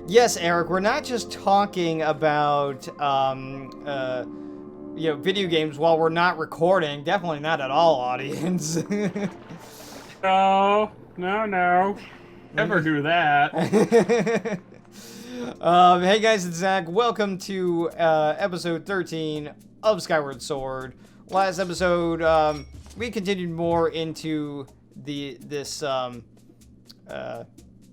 Yes, Eric, we're not just talking about video games while we're not recording. Definitely not at all, audience. No, no. Never do that. Hey guys, it's Zach. Welcome to episode 13 of Skyward Sword. Last episode, we continued more into this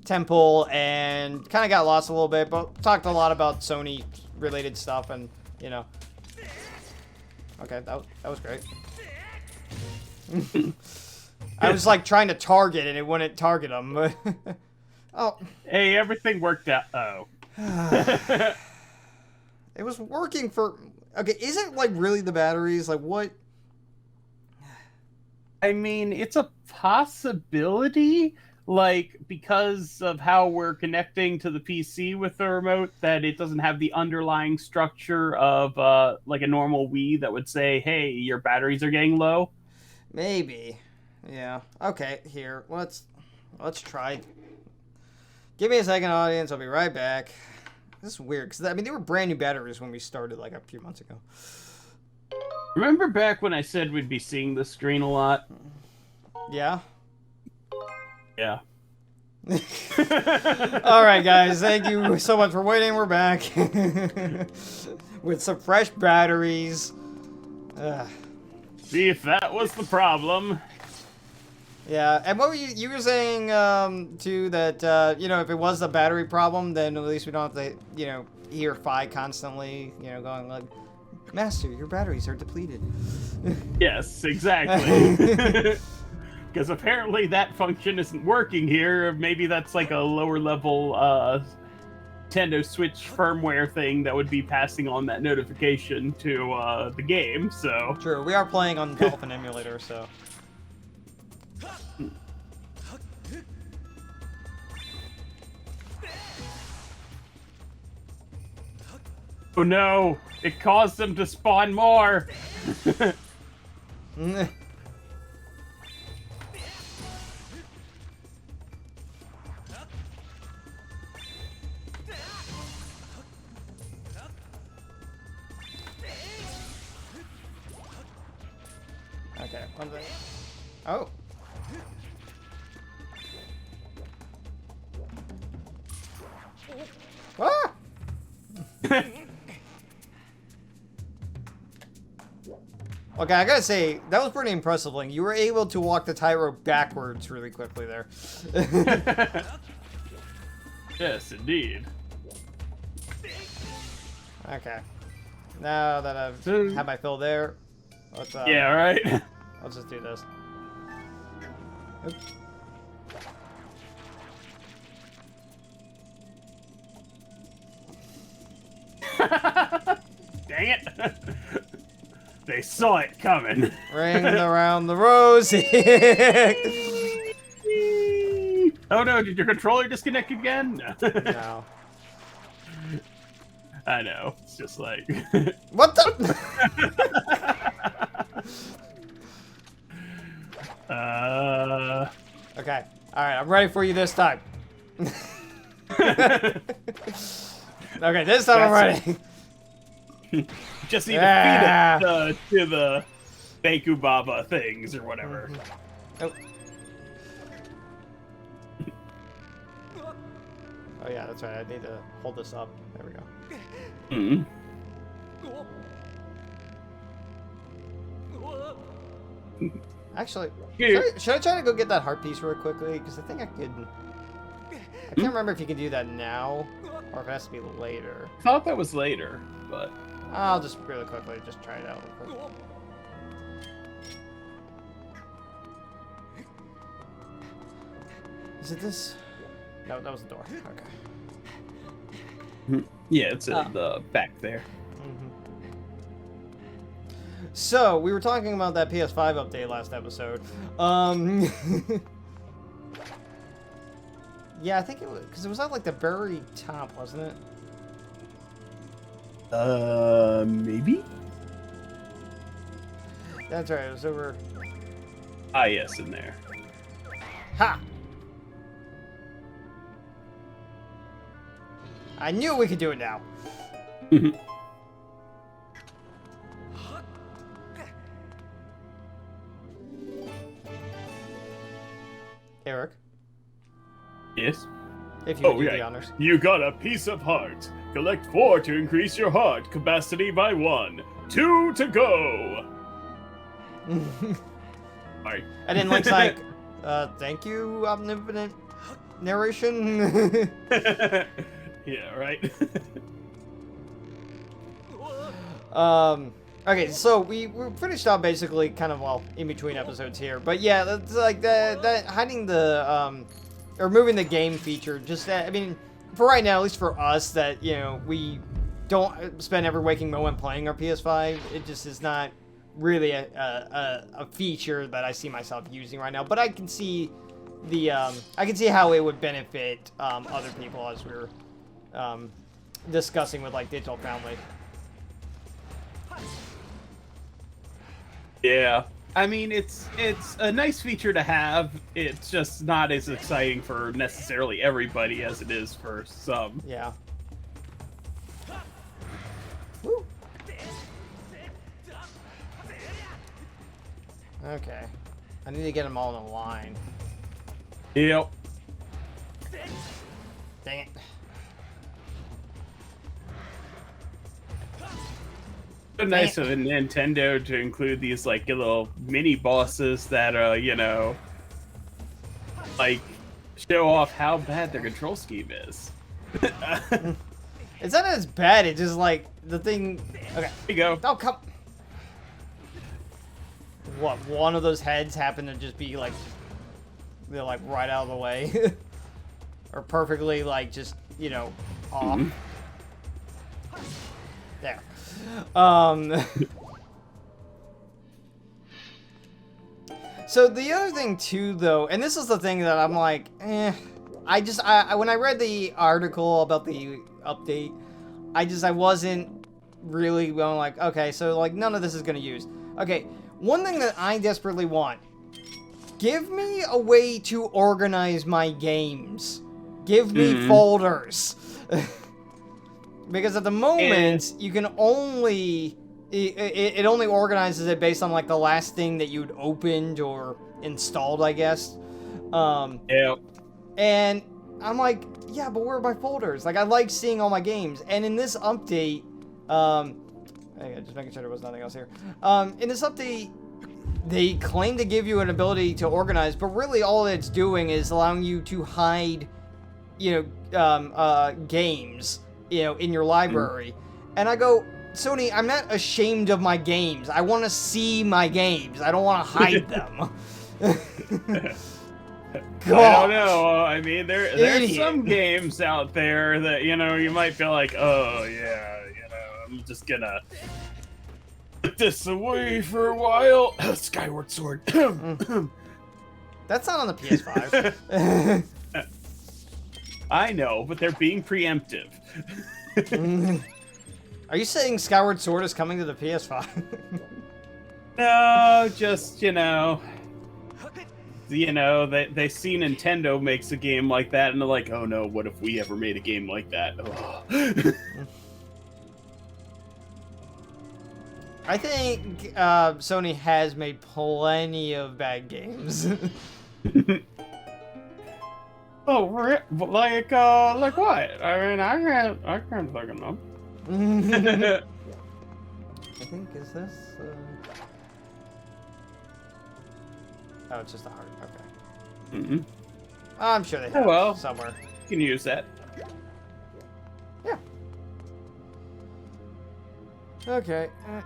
temple and kind of got lost a little bit, but talked a lot about Sony related stuff, and okay, that was great. I was like trying to target and it wouldn't target them, but oh. Hey, everything worked out. Oh. It was working for... Okay, is it like really the batteries? Like what? I mean, it's a possibility, like, because of how we're connecting to the PC with the remote, that it doesn't have the underlying structure of, like a normal Wii that would say, hey, your batteries are getting low. Maybe. Yeah. Okay, here. Let's try. Give me a second, audience. I'll be right back. This is weird, because, I mean, they were brand new batteries when we started, like, a few months ago. Remember back when I said we'd be seeing the screen a lot? Yeah? Yeah. All right, guys. Thank you so much for waiting. We're back. With some fresh batteries. See if that was the problem. Yeah, and what were you were saying, too, that, if it was the battery problem, then at least we don't have to, hear Fi constantly, going like, Master, your batteries are depleted. Yes, exactly. Because apparently that function isn't working here. Maybe that's like a lower level Nintendo Switch firmware thing that would be passing on that notification to the game, so... True, we are playing on Dolphin Emulator, so... Oh no! It caused them to spawn more! Okay, one thing. Oh! Ah! Okay, I gotta say, that was pretty impressive, Link. You were able to walk the tightrope backwards really quickly there. Yes, indeed. Okay. Now that I've had my fill there, let's yeah, right? let's just do this. Oops. Dang it! They saw it coming. Ring around the rosy. Oh no, did your controller disconnect again? No. I know. It's just like... What the? Okay. Alright, I'm ready for you this time. Okay, this time I'm ready. Just need to feed it to the Baku Baba things or whatever. Oh. Oh yeah, that's right. I need to hold this up. There we go. Mm-hmm. Actually, should I try to go get that heart piece real quickly? Because I think I could... I can't remember if you can do that now, or if it has to be later. I thought that was later, but... I'll just really quickly just try it out real quick. Is it this? No, that was the door. Okay. Yeah, it's in the back there. So, we were talking about that PS5 update last episode. Yeah, I think it was... Because it was at, like, the very top, wasn't it? Maybe? That's right, it was over... Ah, yes, in there. Ha! I knew we could do it now. Eric? Yes? If you would do the honors. You got a piece of heart. Collect 4 to increase your heart capacity by 1. 2 to go. Alright. And then Link's like, thank you, omnipotent narration. Yeah, right. Okay, so we finished up basically kind of, well, in between episodes here. But yeah, that's like that hiding the, or moving the game feature, just that, I mean, for right now, at least for us, that, you know, we don't spend every waking moment playing our PS5. It just is not really a feature that I see myself using right now. But I can see the, I can see how it would benefit, other people as we were, discussing with, like, Digital Foundry. Yeah. I mean, it's a nice feature to have. It's just not as exciting for necessarily everybody as it is for some. Yeah. Woo. Okay. I need to get them all in a line. Yep. Dang it. So nice of a Nintendo to include these like little mini bosses that you know, like show off how bad their control scheme is. It's not as bad. It's just like the thing. Okay. Here you go. Oh, come. What? One of those heads happened to just be like, they're like right out of the way, or perfectly like just, you know, off. There. So the other thing too, though, and this is the thing that I'm like, I when I read the article about the update, I wasn't really going like, okay, so like none of this is gonna use. Okay, one thing that I desperately want, give me a way to organize my games. Give me folders. Because at the moment, you can only... It only organizes it based on, like, the last thing that you'd opened or installed, I guess. Yeah. And I'm like, yeah, but where are my folders? Like, I like seeing all my games. And in this update... just making sure there was nothing else here. In this update, they claim to give you an ability to organize, but really all it's doing is allowing you to hide, you know, games, you know, in your library. And I go, Sony, I'm not ashamed of my games. I want to see my games. I don't want to hide them. God. I don't know. I mean, there's some games out there that, you know, you might feel like, oh, yeah, you know, I'm just gonna put this away for a while. Skyward Sword. That's not on the PS5. I know, but they're being preemptive. Are you saying Skyward Sword is coming to the PS5? No, just, you know, they see Nintendo makes a game like that, and they're like, oh no, what if we ever made a game like that? I think Sony has made plenty of bad games. Oh, like what? I mean, I can't think of them. I think, is this? Oh, it's just a heart. Okay. I'm sure they have somewhere. You can use that. Yeah. Okay. Are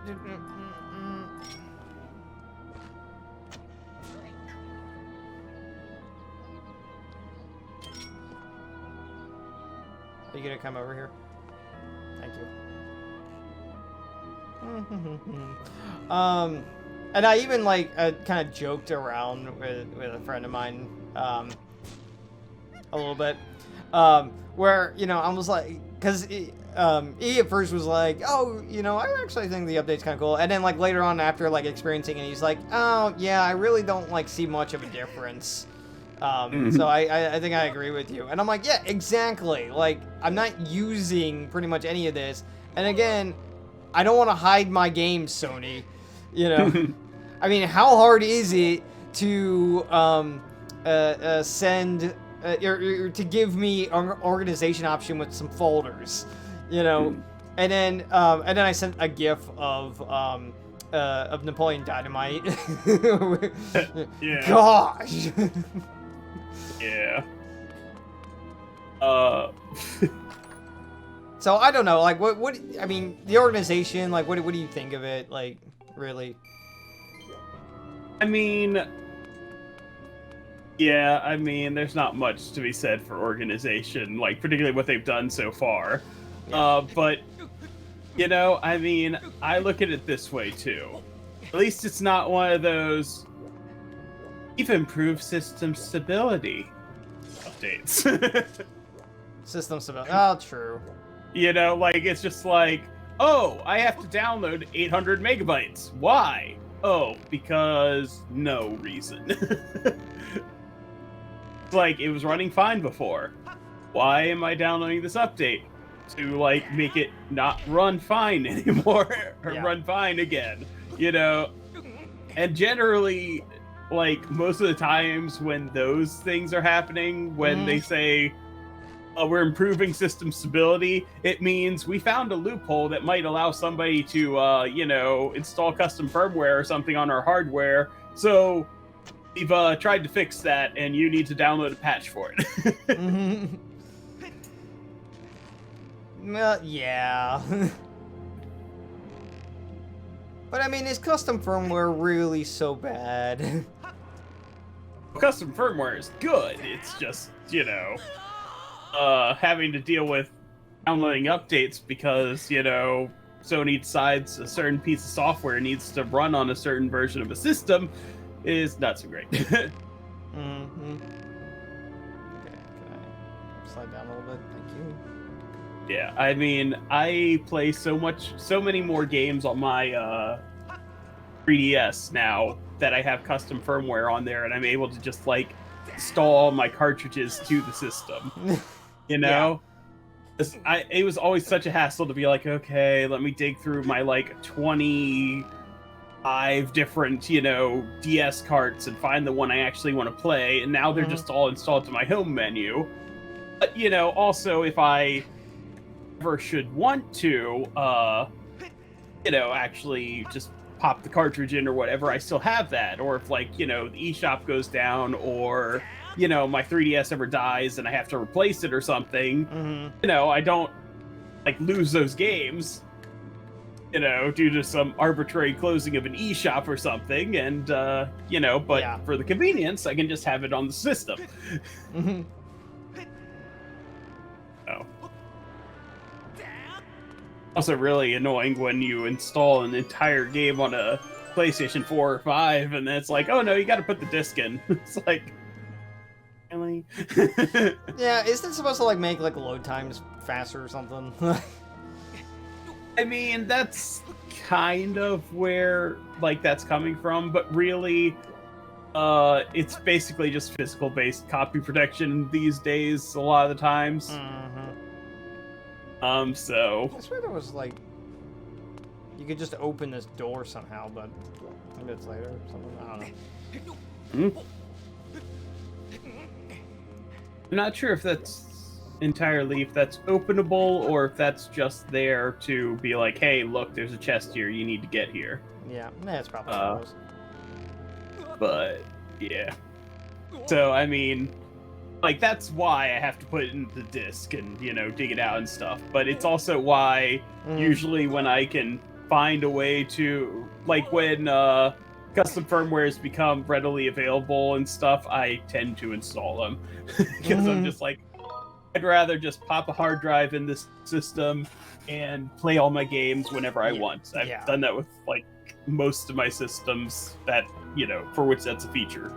you gonna come over here? Thank you. And I even like kind of joked around with a friend of mine a little bit, where, you know, I was like, because he at first was like, oh, you know, I actually think the update's kind of cool, and then like later on after like experiencing it, he's like, oh yeah, I really don't like see much of a difference. So I think I agree with you. And I'm like, yeah, exactly. Like, I'm not using pretty much any of this. And again, I don't want to hide my games, Sony. You know, I mean, how hard is it to send or to give me an organization option with some folders? You know, and then I sent a GIF of Napoleon Dynamite. Yeah. Gosh. Yeah. So I don't know, like what I mean, the organization, like what do you think of it, like, really? I mean, yeah, I mean, there's not much to be said for organization, like particularly what they've done so far. Yeah. But you know, I mean, I look at it this way too. At least it's not one of those we've improved system stability updates. System stability. Oh, true. You know, like, it's just like, oh, I have to download 800 megabytes. Why? Oh, because no reason. Like, it was running fine before. Why am I downloading this update? To, like, make it not run fine anymore, or run fine again, you know? And generally, like, most of the times when those things are happening, when they say, we're improving system stability, it means we found a loophole that might allow somebody to, you know, install custom firmware or something on our hardware. So we've tried to fix that, and you need to download a patch for it. Yeah. But I mean, is custom firmware really so bad? Custom firmware is good. It's just, you know, having to deal with downloading updates because, you know, Sony decides a certain piece of software needs to run on a certain version of a system is not so great. Okay, can I slide down a little bit? Thank you. Yeah, I mean, I play so many more games on my 3DS now that I have custom firmware on there, and I'm able to just, like, install my cartridges to the system. You know? Yeah. It was always such a hassle to be like, okay, let me dig through my, like, 25 different, you know, DS carts and find the one I actually want to play, and now they're just all installed to my home menu. But, you know, also, if I ever should want to, you know, actually just pop the cartridge in or whatever, I still have that. Or if, like, you know, the eShop goes down, or, you know, my 3DS ever dies and I have to replace it or something, you know, I don't, like, lose those games, you know, due to some arbitrary closing of an eShop or something, and, you know, but for the convenience, I can just have it on the system. Oh. Also really annoying when you install an entire game on a PlayStation 4 or 5, and then it's like, oh no, you gotta put the disc in. It's like, really? Yeah, isn't it supposed to, like, make, like, load times faster or something? I mean, that's kind of where, like, that's coming from, but really, it's basically just physical-based copy protection these days, a lot of the times. So... I swear there was, like... You could just open this door somehow, but... Maybe it's later or something, I don't know. I'm not sure if that's entirely, if that's openable, or if that's just there to be like, hey, look, there's a chest here, you need to get here. Yeah, that's probably what it was. But, yeah. So, I mean... Like, that's why I have to put it in the disc and, you know, dig it out and stuff. But it's also why, usually when I can find a way to... Like, when custom firmwares become readily available and stuff, I tend to install them. Because I'm just like, I'd rather just pop a hard drive in this system and play all my games whenever I want. I've done that with, like, most of my systems that, you know, for which that's a fefeature.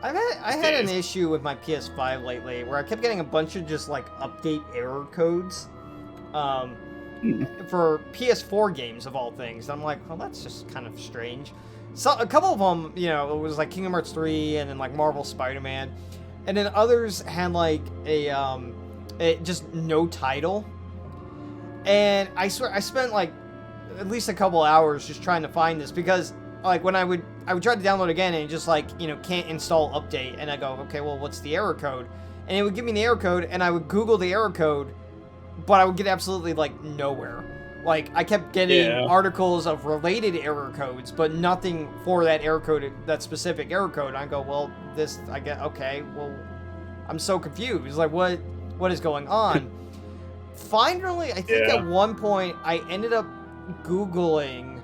I had an issue with my PS5 lately where I kept getting a bunch of just, like, update error codes for PS4 games, of all things. I'm like, well, that's just kind of strange. So a couple of them, you know, it was like Kingdom Hearts 3 and then, like, Marvel Spider-Man. and then others had like a just no title. And I swear I spent like at least a couple hours just trying to find this, because like when I would try to download again and it just like, you know, can't install update, and I go, okay, well, what's the error code? And it would give me the error code, and I would Google the error code, but I would get absolutely like nowhere. Like I kept getting articles of related error codes, but nothing for that error code, that specific error code. And I go, well, this, I get, okay, well, I'm so confused. Like what is going on? Finally, I think at one point I ended up Googling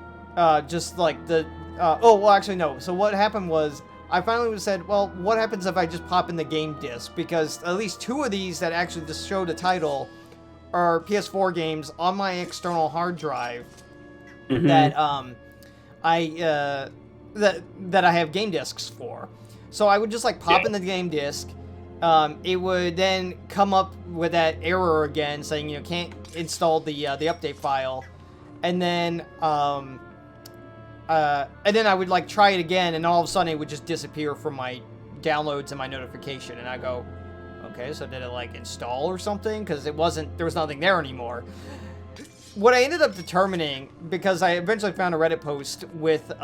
just like the oh, well, actually no. So what happened was I finally said, well, what happens if I just pop in the game disc? Because at least 2 of these that actually just show the title are PS4 games on my external hard drive that I have game discs for. So I would just like pop in the game disc. It would then come up with that error again, saying, you know, can't install the update file, and then I would like try it again, and all of a sudden it would just disappear from my downloads and my notification, and I go, okay, so did it like install or something? Because there was nothing there anymore. What I ended up determining, because I eventually found a Reddit post with when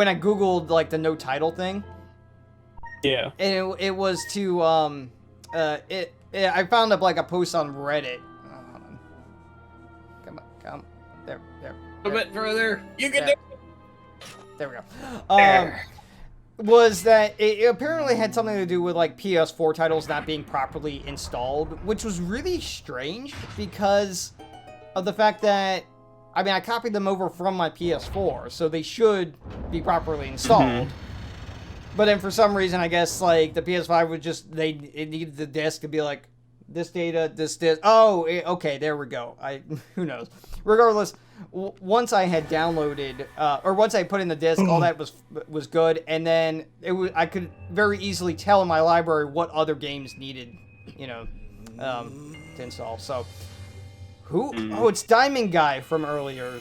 I Googled like the no title thing. Yeah. And it was to I found up like a post on Reddit. Oh, hold on. Come. There. A bit further. You can do it. There we go. Was that it apparently had something to do with like PS4 titles not being properly installed, which was really strange because of the fact that, I mean, I copied them over from my PS4, so they should be properly installed. But then for some reason, I guess like the PS5 would just, it needed the disc to be like, this data, this disc. Oh, okay, there we go. Who knows? Regardless, once I had downloaded, or once I put in the disc, all that was good, and then I could very easily tell in my library what other games needed, you know, to install. So, oh, it's Diamond Guy from earlier.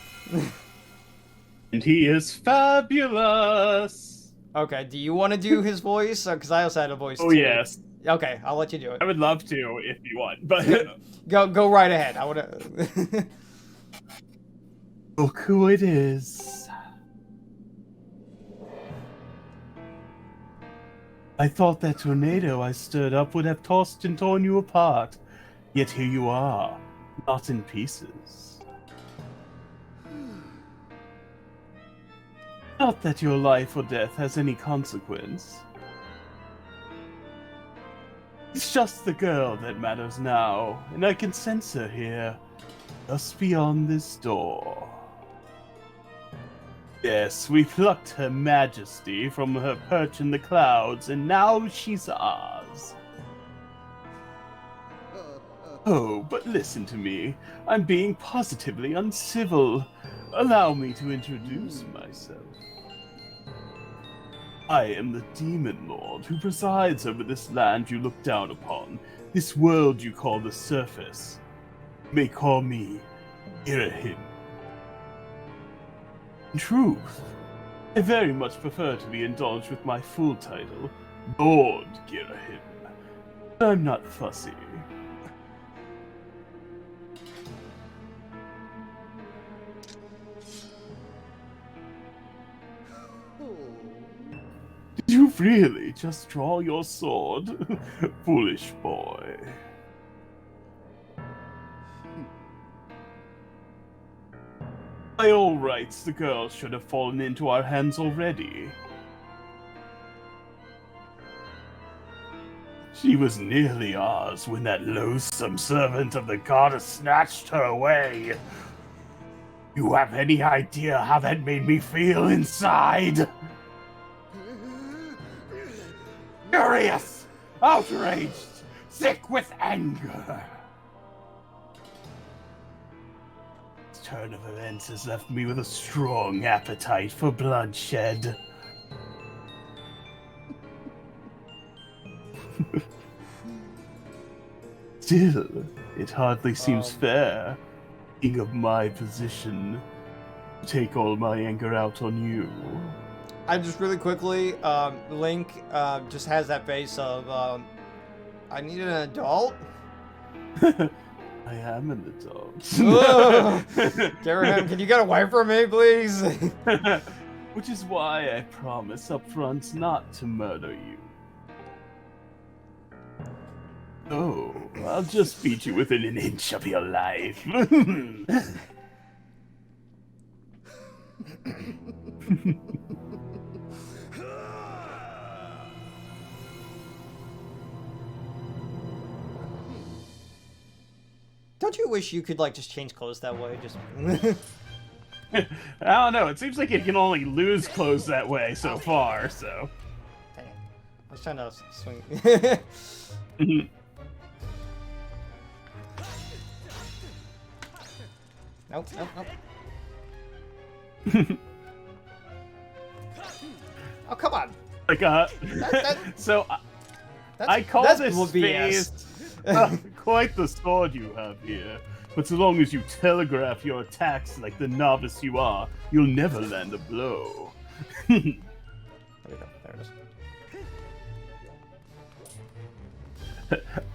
And he is fabulous. Okay, do you want to do his voice? Because I also had a voice too. Oh, yes. Okay, I'll let you do it. I would love to if you want, but go right ahead. I would. Look who it is. I thought that tornado I stirred up would have tossed and torn you apart, yet here you are, not in pieces. Not that your life or death has any consequence. It's just the girl that matters now, and I can sense her here, just beyond this door. Yes, we plucked Her Majesty from her perch in the clouds, and now she's ours. Oh, but listen to me. I'm being positively uncivil. Allow me to introduce myself. I am the Demon Lord who presides over this land you look down upon, this world you call the surface. You may call me Irahim. In truth, I very much prefer to be indulged with my full title, Lord Girahim. But I'm not fussy. Did you really just draw your sword? Foolish boy. By all rights, the girl should have fallen into our hands already. She was nearly ours when that loathsome servant of the goddess snatched her away. You have any idea how that made me feel inside? Furious, outraged, sick with anger. This turn of events has left me with a strong appetite for bloodshed. Still, it hardly seems fair, being of my position, to take all my anger out on you. I just really quickly, Link just has that face of, I need an adult. I am an adult. Garaham, can you get away from me, please? Which is why I promise up front not to murder you. Oh, I'll just beat you within an inch of your life. Don't you wish you could, like, just change clothes that way? Just... I don't know. It seems like it can only lose clothes that way so far, so. Dang it. I was trying to swing. Nope, nope, nope. Oh, come on. Like, so I call that's this BS. phase quite the sword you have here. But so long as you telegraph your attacks like the novice you are, you'll never land a blow. There we go. There it is.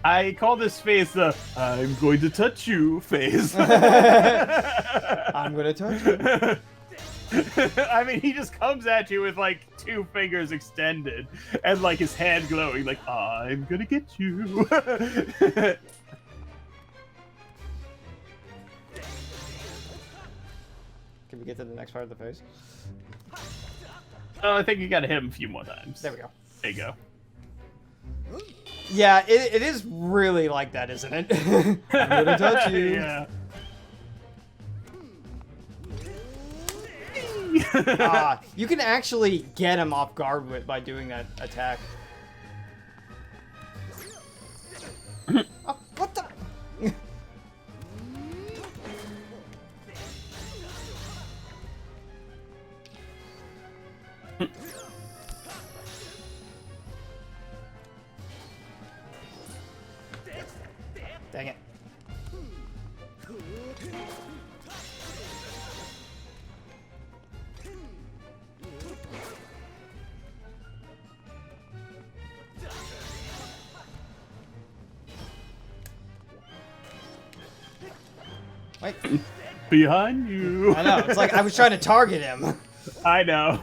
I call this phase the I'm going to touch you phase. I'm gonna touch you. I mean, he just comes at you with like 2 fingers extended and like his hand glowing, like I'm gonna get you. Can we get to the next part of the phase? Oh, I think you gotta hit him a few more times. There we go. There you go. Yeah, it is really like that, isn't it? I'm gonna touch you. Yeah. You can actually get him off guard by doing that attack. Oh, what the? Dang it. Wait. Behind you. I know, it's like I was trying to target him. I know.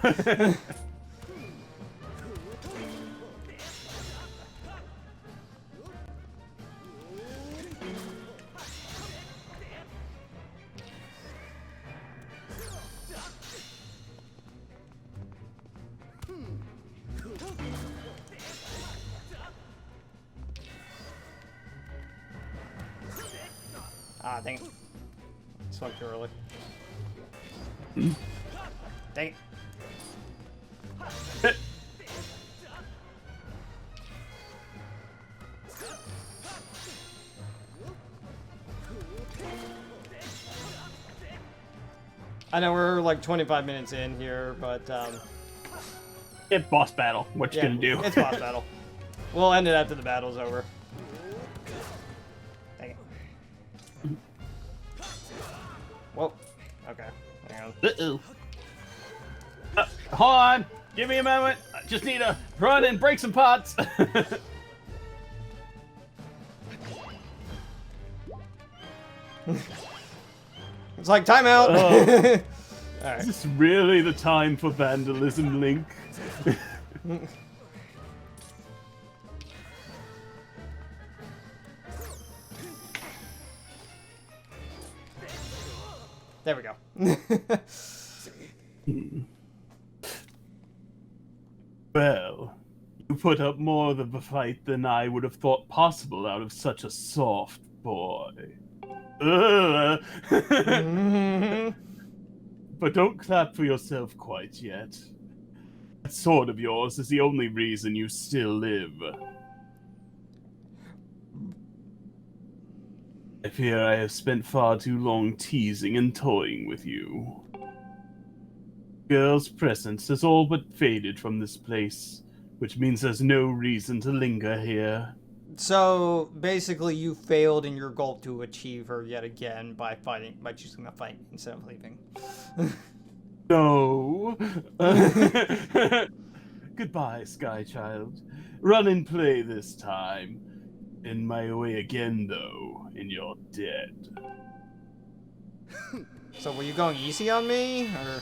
Ah, dang it. Spoke too early. Dang it. I know we're like 25 minutes in here, but It's boss battle. What you yeah, gonna do? it's boss battle. We'll end it after the battle's over. Dang it. Whoa. Okay. Hang on. Uh-oh. Hold on. Give me a moment. I just need to run and break some pots. It's like timeout. Is Alright. this really the time for vandalism, Link? There we go. Well, you put up more of a fight than I would have thought possible out of such a soft boy. Ugh. But don't clap for yourself quite yet. That sword of yours is the only reason you still live. I fear I have spent far too long teasing and toying with you. Girl's presence has all but faded from this place, which means there's no reason to linger here. So basically, you failed in your goal to achieve her yet again by choosing the fight instead of leaving. No. Goodbye, Sky Child. Run and play this time. In my way again, though, and you're dead. So were you going easy on me, or?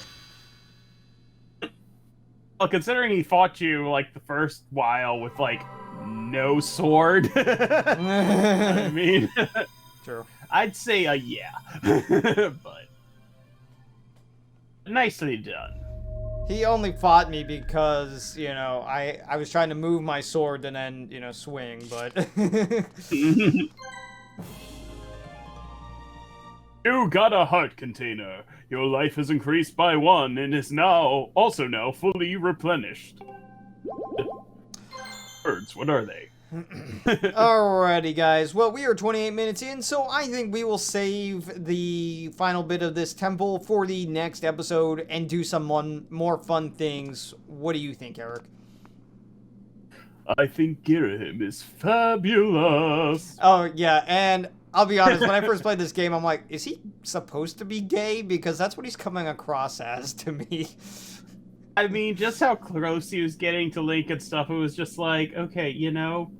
Well, considering he fought you, like, the first while with, like, no sword, I mean, True. I'd say yeah. But nicely done. He only fought me because, you know, I was trying to move my sword and then, you know, swing, but... You got a heart container. Your life has increased by 1 and is now fully replenished. Birds, what are they? Alrighty, guys. Well, we are 28 minutes in, so I think we will save the final bit of this temple for the next episode and do some more fun things. What do you think, Eric? I think Girahim is fabulous. Oh, yeah, and I'll be honest, when I first played this game, I'm like, is he supposed to be gay? Because that's what he's coming across as to me. I mean, just how close he was getting to Link and stuff, it was just like, okay, you know,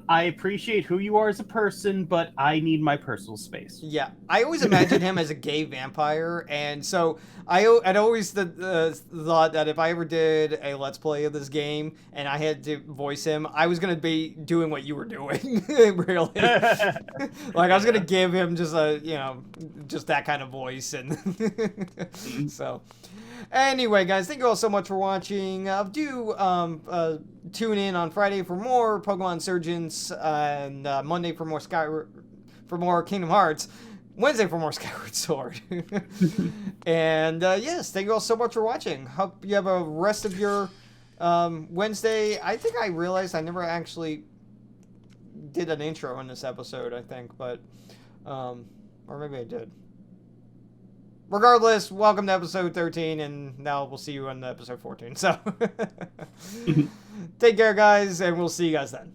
I appreciate who you are as a person, but I need my personal space. Yeah, I always imagined him as a gay vampire, and so I'd always thought that if I ever did a Let's Play of this game and I had to voice him, I was going to be doing what you were doing, really. Like, I was going to give him just just that kind of voice, and so... Anyway, guys, thank you all so much for watching. Do tune in on Friday for more Pokemon Surgeons, and Monday for more Kingdom Hearts, Wednesday for more Skyward Sword. And yes, thank you all so much for watching. Hope you have a rest of your Wednesday. I think I realized I never actually did an intro in this episode, I think, but or maybe I did. Regardless, welcome to episode 13, and now we'll see you on episode 14. So, take care, guys, and we'll see you guys then.